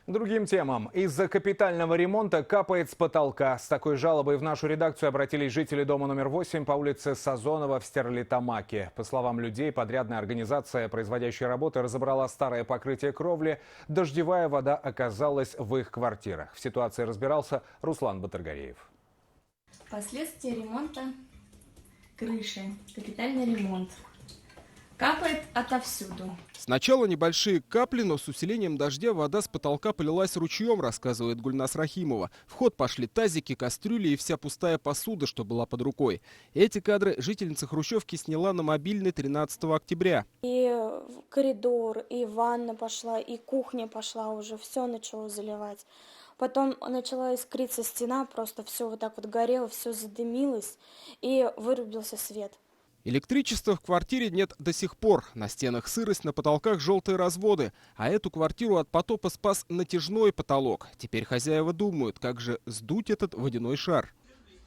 Другим темам. Из-за капитального ремонта капает с потолка. С такой жалобой в нашу редакцию обратились жители дома номер 8 по улице Сазонова в Стерлитамаке. По словам людей, подрядная организация, производящая работы, разобрала старое покрытие кровли. Дождевая вода оказалась в их квартирах. В ситуации разбирался Руслан Батыргареев. Последствия ремонта крыши. Капитальный ремонт. Капает отовсюду. Сначала небольшие капли, но с усилением дождя вода с потолка полилась ручьем, рассказывает Гульнас Рахимова. В ход пошли тазики, кастрюли и вся пустая посуда, что была под рукой. Эти кадры жительница Хрущевки сняла на мобильный 13 октября. И коридор, и ванна пошла, и кухня пошла уже, все начало заливать. Потом начала искриться стена, просто все вот так вот горело, все задымилось, и вырубился свет. Электричества в квартире нет до сих пор. На стенах сырость, на потолках желтые разводы. А эту квартиру от потопа спас натяжной потолок. Теперь хозяева думают, как же сдуть этот водяной шар.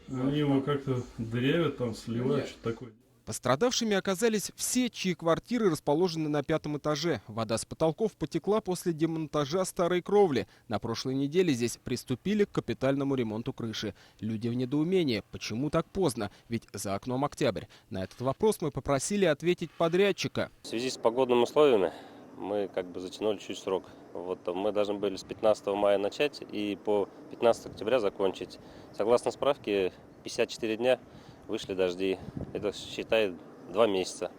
Они его как-то дырявят, там сливают, что-то такое. Пострадавшими оказались все, чьи квартиры расположены на 5-м этаже. Вода с потолков потекла после демонтажа старой кровли. На прошлой неделе здесь приступили к капитальному ремонту крыши. Люди в недоумении. Почему так поздно? Ведь за окном октябрь. На этот вопрос мы попросили ответить подрядчика. В связи с погодными условиями мы затянули чуть срок. Мы должны были с 15 мая начать и по 15 октября закончить. Согласно справке, 54 дня вышли дожди. Это, считай, 2 месяца.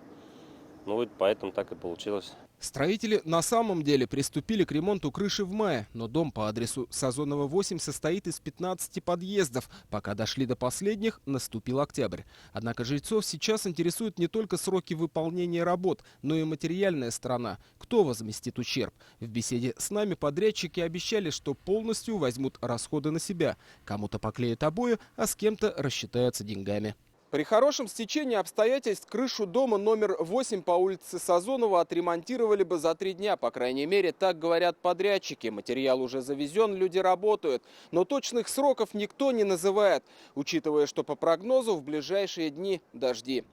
Поэтому так и получилось. Строители на самом деле приступили к ремонту крыши в мае, но дом по адресу Сазонова 8 состоит из 15 подъездов. Пока дошли до последних, наступил октябрь. Однако жильцов сейчас интересуют не только сроки выполнения работ, но и материальная сторона. Кто возместит ущерб? В беседе с нами подрядчики обещали, что полностью возьмут расходы на себя. Кому-то поклеят обои, а с кем-то рассчитаются деньгами. При хорошем стечении обстоятельств крышу дома номер 8 по улице Сазонова отремонтировали бы за 3 дня. По крайней мере, так говорят подрядчики. Материал уже завезен, люди работают. Но точных сроков никто не называет, учитывая, что по прогнозу в ближайшие дни дожди.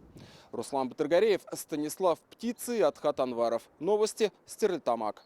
Руслан Батыргареев, Станислав Птицы, Атхат Анваров. Новости, Стерлитамак.